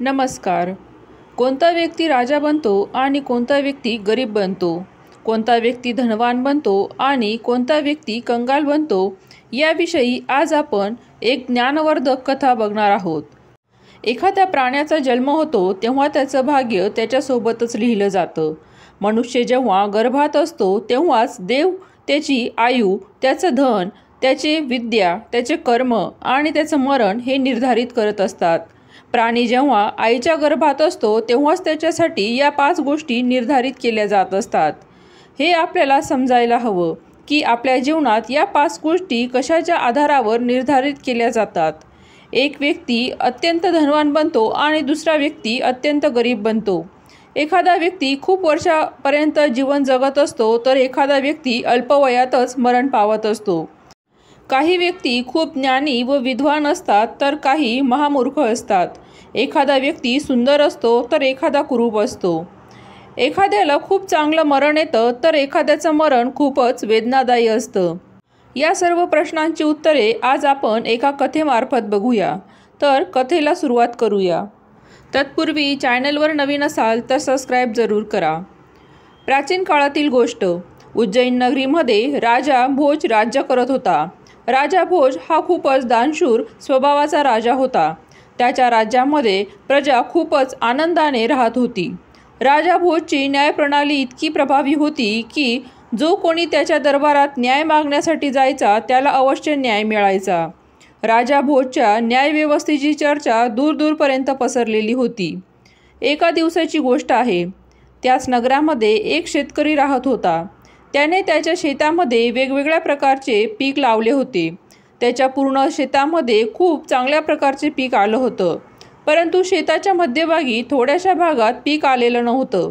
नमस्कार. कोणता व्यक्ती राजा बनतो आणि कोणता व्यक्ती गरीब बनतो? कोणता व्यक्ती धनवान बनतो आणि कोणता व्यक्ती कंगाल बनतो? याविषयी आज आपण एक ज्ञानवर्धक कथा बघणार आहोत. एखाद्या प्राण्याचा जन्म होतो तेव्हा त्याचं भाग्य त्याच्यासोबतच लिहिलं जातं. मनुष्य जेव्हा गर्भात असतो तेव्हाच देव त्याची आयु, त्याचं धन, त्याची विद्या, त्याचे कर्म आणि त्याचं मरण हे निर्धारित करत असतात. प्राणी जेव्हा आईच्या गर्भात असतो तेव्हाच त्याच्यासाठी या 5 गोष्टी निर्धारित केल्या जात असतात. हे आपल्याला समजायला हवं की आपल्या जीवनात या 5 गोष्टी कशाच्या आधारावर निर्धारित केल्या जातात. एक व्यक्ती अत्यंत धनवान बनतो आणि दुसरा व्यक्ती अत्यंत गरीब बनतो. एखादा व्यक्ती खूप वर्षापर्यंत जीवन जगत असतो तर एखादा व्यक्ती अल्पवयातच मरण पावत असतो. काही व्यक्ती खूप ज्ञानी व विद्वान असतात तर काही महामूर्ख असतात. एखादा व्यक्ती सुंदर असतो तर एखादा कुरूप असतो. एखाद्याला खूप चांगलं मरण येतं तर एखाद्याचं मरण खूपच वेदनादायी असतं. या सर्व प्रश्नांची उत्तरे आज आपण एका कथेमार्फत बघूया. तर कथेला सुरुवात करूया. तत्पूर्वी चॅनलवर नवीन असाल तर सबस्क्राईब जरूर करा. प्राचीन काळातील गोष्ट. उज्जैन नगरीमध्ये राजा भोज राज्य करत होता. राजा भोज हा खूपच दानशूर स्वभावाचा राजा होता. त्याच्या राज्यामध्ये प्रजा खूपच आनंदाने राहत होती. राजा भोजची न्यायप्रणाली इतकी प्रभावी होती की जो कोणी त्याच्या दरबारात न्याय मागण्यासाठी जायचा त्याला अवश्य न्याय मिळायचा. राजा भोजच्या न्यायव्यवस्थेची चर्चा दूरदूरपर्यंत पसरलेली होती. एका दिवसाची गोष्ट आहे. त्याच नगरामध्ये एक शेतकरी राहत होता. त्याने त्याच्या शेतामध्ये वेगवेगळ्या प्रकारचे पीक लावले होते. त्याच्या पूर्ण शेतामध्ये खूप चांगल्या प्रकारचे पीक आलं होतं. परंतु शेताच्या मध्यभागी थोड्याशा भागात पीक आलेलं नव्हतं.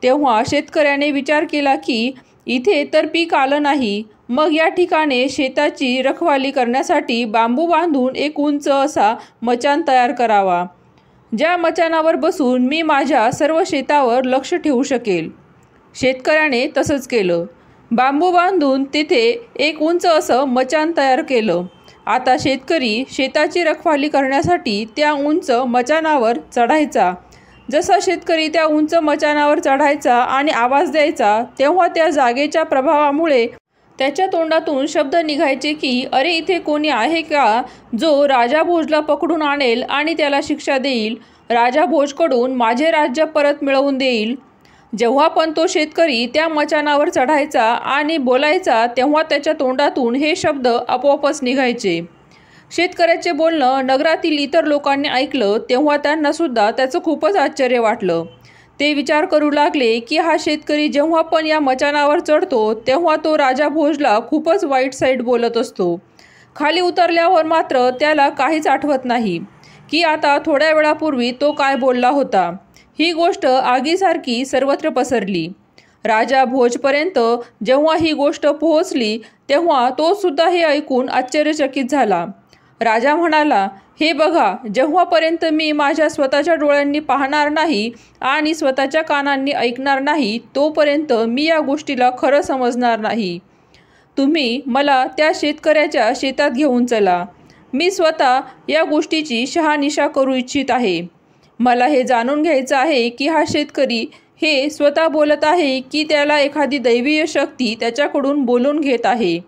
तेव्हा शेतकऱ्याने विचार केला की इथे तर पीक आलं नाही, मग या ठिकाणी शेताची रखवाली करण्यासाठी बांबू बांधून एक उंच असा मचाण तयार करावा. ज्या मचाणावर बसून मी माझ्या सर्व शेतावर लक्ष ठेवू शकेल. शेतकऱ्याने तसंच केलं. बांबू बांधून तिथे एक उंच असं मचाण तयार केलं. आता शेतकरी शेताची रखवाली करण्यासाठी त्या उंच मचाणावर चढायचा. जसा शेतकरी त्या उंच मचाणावर चढायचा आणि आवाज द्यायचा तेव्हा त्या जागेच्या प्रभावामुळे त्याच्या तोंडातून शब्द निघायचे की अरे इथे कोणी आहे का जो राजा भोजला पकडून आणेल आणि त्याला शिक्षा देईल, राजा भोजकडून माझे राज्य परत मिळवून देईल. जेव्हा पण तो शेतकरी त्या मचाणावर चढायचा आणि बोलायचा तेव्हा त्याच्या तोंडातून हे शब्द आपोआपच निघायचे. शेतकऱ्याचे बोलणं नगरातील इतर लोकांनी ऐकलं तेव्हा त्यांनासुद्धा त्याचं खूपच आश्चर्य वाटलं. ते विचार करू लागले की हा शेतकरी जेव्हा पण या मचाणावर चढतो तेव्हा तो राजा भोजला खूपच वाईट साईड बोलत असतो. खाली उतरल्यावर मात्र त्याला काहीच आठवत नाही की आता थोड्या वेळापूर्वी तो काय बोलला होता. ही गोष्ट आगीसारखी सर्वत्र पसरली. राजा भोजपर्यंत जेव्हा ही गोष्ट पोहोचली तेव्हा तो सुद्धा हे ऐकून आश्चर्यचकित झाला. राजा म्हणाला, हे बघा, जेव्हापर्यंत मी माझ्या स्वतःच्या डोळ्यांनी पाहणार नाही आणि स्वतःच्या कानांनी ऐकणार नाही तोपर्यंत मी या गोष्टीला खरं समजणार नाही. तुम्ही मला त्या शेतकऱ्याच्या शेतात घेऊन चला. मी स्वतः या गोष्टीची शहानिशा करू इच्छित आहे. मला हे जाणून घ्यायचं आहे की हा शेतकरी हे स्वतः बोलत आहे की त्याला एखादी दैवीय शक्ती त्याच्याकडून बोलून घेत आहे.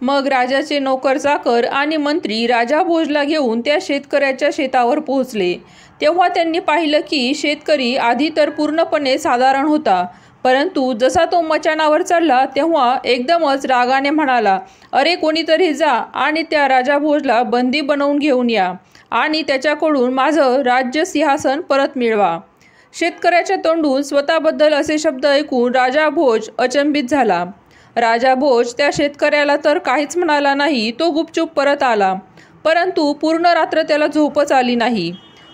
मग राजाचे नोकर चाकर आणि मंत्री राजा भोजला घेऊन त्या शेतकऱ्याच्या शेतावर पोहोचले. तेव्हा त्यांनी पाहिलं की शेतकरी आधी तर पूर्णपणे साधारण होता, परंतु जसा तो मचाणावर चढला तेव्हा एकदमच रागाने म्हणाला, अरे कोणीतरी जा आणि त्या राजा भोजला बंदी बनवून घेऊन या आणि त्याच्याकडून माझं राज्य सिंहासन परत मिळवा. शेतकऱ्याच्या तोंडून स्वतःबद्दल असे शब्द ऐकून राजा भोज अचंबित झाला. राजा भोज त्या शेतकऱ्याला तर काहीच म्हणाला नाही. तो गुपचूप परत आला. परंतु पूर्ण रात्र त्याला झोपच आली नाही.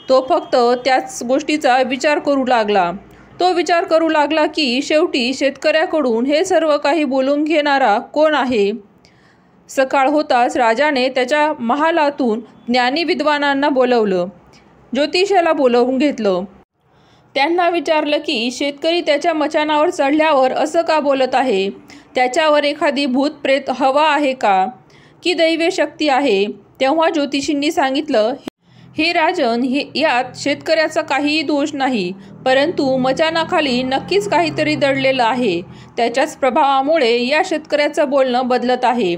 तो फक्त त्याच गोष्टीचा विचार करू लागला. तो विचार करू लागला की शेवटी शेतकऱ्याकडून हे सर्व काही बोलून घेणारा कोण आहे. सकाळ होताच राजाने त्याच्या महालातून ज्ञानी विद्वानांना बोलवलं. ज्योतिषाला बोलवून घेतलं. त्यांना विचारलं की शेतकरी त्याच्या मचाणावर चढल्यावर असं का बोलत आहे. त्याच्यावर एखादी भूतप्रेत हवा आहे का की दैवी शक्ती आहे. तेव्हा ज्योतिषींनी सांगितलं, हे राजन, यात शेतकऱ्याचा काहीही दोष नाही, परंतु मचानाखाली नक्कीच काहीतरी दडलेलं आहे. त्याच्याच प्रभावामुळे या शेतकऱ्याचं बोलणं बदलत आहे.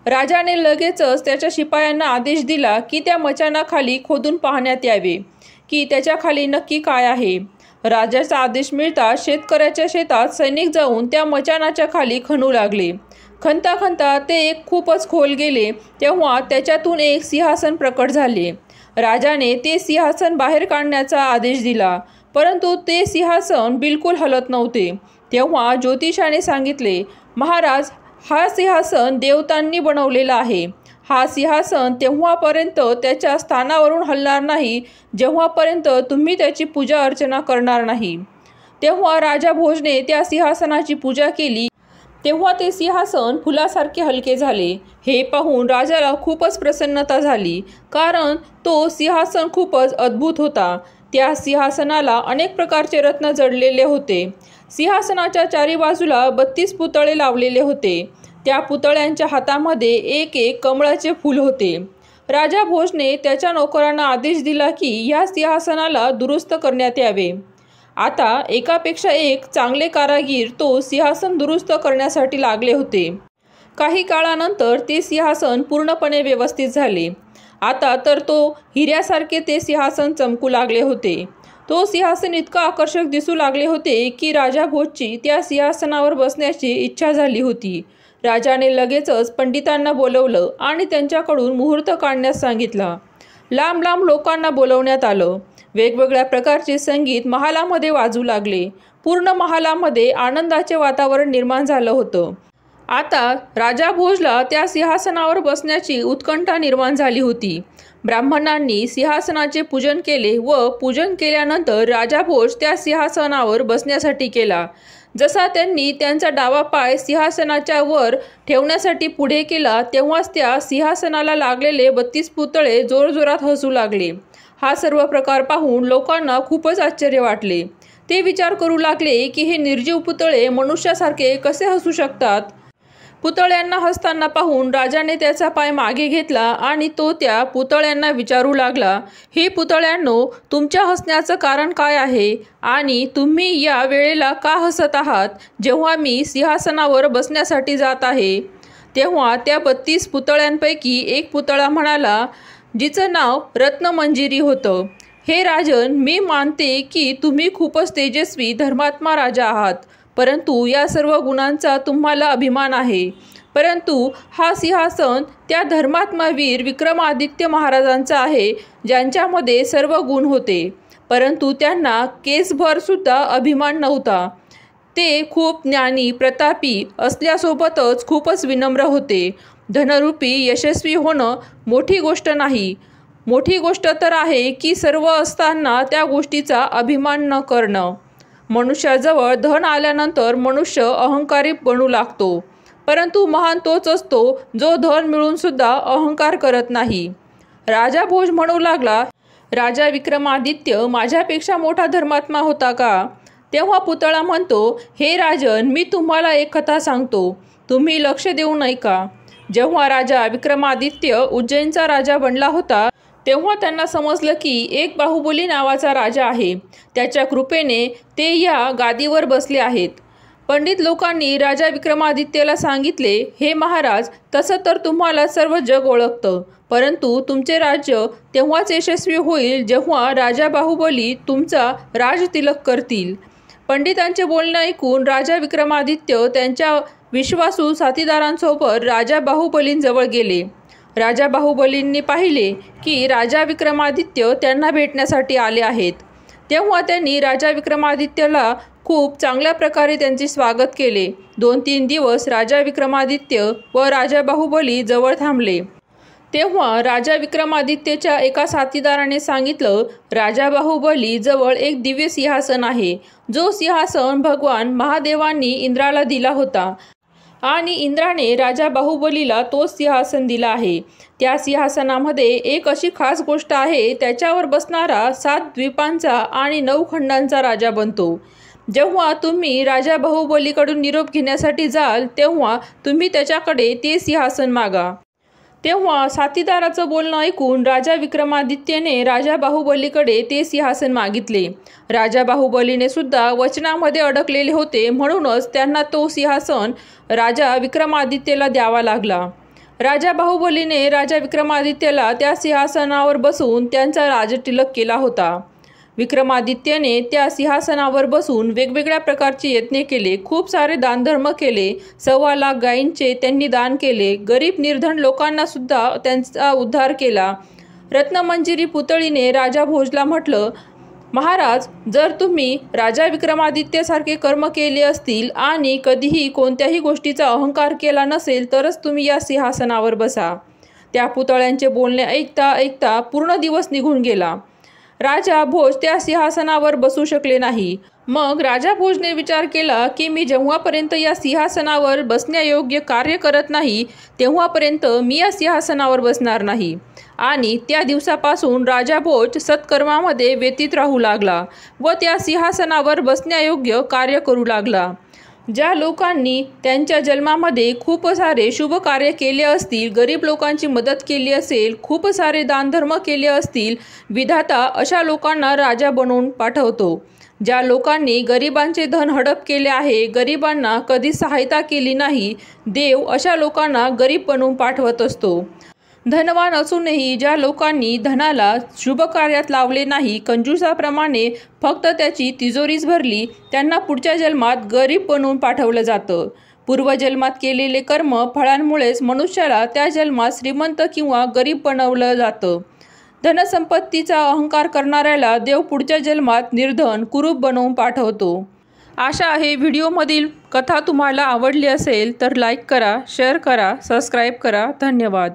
राजाने लगेचच त्याच्या शिपायांना आदेश दिला की त्या मचानाखाली खोदून पाहण्यात यावे की त्याच्या खाली नक्की काय आहे. राजाचा आदेश मिळताच शेतकऱ्याच्या शेतात सैनिक जाऊन त्या मचानाच्या खाली खणू लागले. खणता खणता ते एक खूपच खोल गेले तेव्हा त्याच्यातून एक सिंहासन प्रकट झाले. राजाने ते सिंहासन बाहेर काढण्याचा आदेश दिला, परंतु ते सिंहासन बिलकुल हलत नव्हते. तेव्हा ज्योतिषाने सांगितले, महाराज, हा सिंहासन देवतांनी बनवलेला आहे. हा सिंहासन तेव्हापर्यंत त्याच्या स्थानावरून हलणार नाही जेव्हापर्यंत तुम्ही त्याची पूजा अर्चना करणार नाही. तेव्हा राजा भोजने त्या सिंहासनाची पूजा केली तेव्हा ते सिंहासन फुलासारखे हलके झाले. हे पाहून राजाला खूपच प्रसन्नता झाली, कारण तो सिंहासन खूपच अद्भुत होता. त्या सिंहासनाला अनेक प्रकारचे रत्न जडलेले होते. सिंहासनाच्या चारी बाजूला 32 पुतळे लावलेले होते. त्या पुतळ्यांच्या हातामध्ये एक एक कमळाचे फूल होते. राजा भोजने त्याच्या नोकरांना आदेश दिला की या सिंहासनाला दुरुस्त करण्यात यावे. आता एकापेक्षा एक चांगले कारागीर तो सिंहासन दुरुस्त करण्यासाठी लागले होते. काही काळानंतर ते सिंहासन पूर्णपणे व्यवस्थित झाले. आता तर तो हिऱ्यासारखे ते सिंहासन चमकू लागले होते. तो सिंहासन इतका आकर्षक दिसू लागले होते की राजा भोजची त्या सिंहासनावर बसण्याची इच्छा झाली होती. राजाने लगेचच पंडितांना बोलवलं आणि त्यांच्याकडून मुहूर्त काढण्यास सांगितला. लांब लांब लोकांना बोलवण्यात आलं. वेगवेगळ्या प्रकारचे संगीत महालामध्ये वाजू लागले. पूर्ण महालामध्ये आनंदाचे वातावरण निर्माण झालं होतं. आता राजा भोजला त्या सिंहासनावर बसण्याची उत्कंठा निर्माण झाली होती. ब्राह्मणांनी सिंहासनाचे पूजन केले व पूजन केल्यानंतर राजा भोज त्या सिंहासनावर बसण्यासाठी गेला. जसा त्यांनी त्यांचा डावा पाय सिंहासनाच्या वर ठेवण्यासाठी पुढे केला तेव्हाच त्या सिंहासनाला लागलेले 32 पुतळे जोरजोरात हसू लागले. हा सर्व प्रकार पाहून लोकांना खूपच आश्चर्य वाटले. ते विचार करू लागले की हे निर्जीव पुतळे मनुष्यासारखे कसे हसू शकतात. पुतळ्यांना हसताना पाहून राजाने त्याचा पाय मागे घेतला आणि तो त्या पुतळ्यांना विचारू लागला, हे पुतळ्यांनो, तुमच्या हसण्याचं कारण काय आहे आणि तुम्ही या वेळेला का हसत आहात जेव्हा मी सिंहासनावर बसण्यासाठी जात आहे. तेव्हा त्या 32 पुतळ्यांपैकी एक पुतळा म्हणाला, जिचं नाव रत्नमंजिरी होतं, हे राजन, मी मानते की तुम्ही खूपच तेजस्वी धर्मात्मा राजा आहात, परंतु या सर्व गुणांचा तुम्हाला अभिमान आहे. परंतु हा सिंहासन त्या धर्मात्मा वीर विक्रमादित्य महाराजांचा आहे, ज्यांच्यामध्ये सर्व गुण होते, परंतु त्यांना केसभर सुद्धा अभिमान नव्हता. ते खूप ज्ञानी प्रतापी असल्यासोबतच खूपच विनम्र होते. धनरूपी यशस्वी होणं मोठी गोष्ट नाही. मोठी गोष्ट तर आहे की सर्व असताना त्या गोष्टीचा अभिमान न करणं. मनुष्याजवळ धन आल्यानंतर मनुष्य अहंकारी बनू लागतो, परंतु महान तोच असतो जो धन मिळून सुद्धा अहंकार करत नाही. राजा भोज म्हणू लागला, राजा विक्रमादित्य माझ्यापेक्षा मोठा धर्मात्मा होता का. तेव्हा पुतळा म्हणतो, हे राजन, मी तुम्हाला एक कथा सांगतो, तुम्ही लक्ष देऊ ऐका. जेव्हा राजा विक्रमादित्य उज्जैनचा राजा बनला होता तेव्हा त्यांना समजलं की एक बाहुबली नावाचा राजा आहे. त्याच्या कृपेने ते या गादीवर बसले आहेत. पंडित लोकांनी राजा विक्रमादित्यला सांगितले, हे महाराज, तसं तर तुम्हाला सर्व जग ओळखतं, परंतु तुमचे राज्य तेव्हाच यशस्वी होईल जेव्हा राजा बाहुबली तुमचा राजतिलक करतील. पंडितांचे बोलणे ऐकून राजा विक्रमादित्य त्यांच्या विश्वासू साथीदारांसोबत राजा बाहुबलींजवळ गेले. राजा बाहुबलींनी पाहिले की राजा विक्रमादित्य त्यांना भेटण्यासाठी आले आहेत. तेव्हा त्यांनी राजा विक्रमादित्यला खूप चांगल्या प्रकारे त्यांचे स्वागत केले. 2-3 दिवस राजा विक्रमादित्य व राजा बाहुबली जवळ थांबले. तेव्हा राजा विक्रमादित्यच्या एका साथीदाराने सांगितलं, राजा बाहुबली जवळ एक दिव्य सिंहासन आहे, जो सिंहासन भगवान महादेवांनी इंद्राला दिला होता आणि इंद्राने राजा बाहुबलीला तोच सिंहासन दिला आहे. त्या सिंहासनामध्ये एक अशी खास गोष्ट आहे, त्याच्यावर बसणारा 7 द्वीपांचा आणि 9 खंडांचा राजा बनतो. जेव्हा तुम्ही राजा बाहुबलीकडून निरोप घेण्यासाठी जाल तेव्हा तुम्ही त्याच्याकडे ते सिंहासन मागा. तेव्हा साथीदाराचं बोलणं ऐकून राजा विक्रमादित्यने राजा बाहुबलीकडे ते सिंहासन मागितले. राजा बाहुबलीने सुद्धा वचनामध्ये अडकलेले होते, म्हणूनच त्यांना तो सिंहासन राजा विक्रमादित्यला द्यावा लागला. राजा बाहुबलीने राजा विक्रमादित्यला त्या सिंहासनावर बसून त्यांचा राजतिलक केला होता. विक्रमादित्यने त्या सिंहासनावर बसून वेगवेगळ्या प्रकारचे यज्ञ केले, खूप सारे दानधर्म केले. 1.25 लाख गायींचे त्यांनी दान केले. गरीब निर्धन लोकांना सुद्धा त्यांचा उद्धार केला. रत्नमंजिरी पुतळीने राजा भोजला म्हटलं, महाराज, जर तुम्ही राजा विक्रमादित्यसारखे कर्म केले असतील आणि कधीही कोणत्याही गोष्टीचा अहंकार केला नसेल तरच तुम्ही या सिंहासनावर बसा. त्या पुतळ्यांचे बोलणे ऐकता ऐकता पूर्ण दिवस निघून गेला. राजा भोज त्या सिंहासनावर बसू शकले नाही. मग राजा भोजने विचार केला की मी जेव्हापर्यंत या सिंहासनावर बसण्यायोग्य कार्य करत नाही तेव्हापर्यंत मी या सिंहासनावर बसणार नाही. आणि त्या दिवसापासून राजा भोज सत्कर्मामध्ये व्यतीत राहू लागला व त्या सिंहासनावर बसण्यायोग्य कार्य करू लागला. ज्या लोकांनी त्यांच्या जन्मामध्ये खूप सारे शुभ कार्य केले असतील, गरीब लोकांची मदत केली असेल, खूप सारे दानधर्म केले असतील, विधाता अशा लोकांना राजा बनवून पाठवतो. ज्या लोकांनी गरिबांचे धन हडप केले आहे, गरिबांना कधी सहायता केली नाही, देव अशा लोकांना गरीब बनवून पाठवत असतो. धनवान असूनही ज्या लोकांनी धनाला शुभ कार्यात लावले नाही, कंजूसाप्रमाणे फक्त त्याची तिजोरीच भरली, त्यांना पुढच्या जन्मात गरीब बनवून पाठवलं जातं. पूर्वजन्मात केलेले कर्म फळांमुळेच मनुष्याला त्या जन्मात श्रीमंत किंवा गरीब बनवलं जातं. धनसंपत्तीचा अहंकार करणाऱ्याला देव पुढच्या जन्मात निर्धन कुरूप बनवून पाठवतो. आशा आहे व्हिडिओमधील कथा तुम्हाला आवडली असेल तर लाईक करा, शेअर करा, सबस्क्राईब करा. धन्यवाद.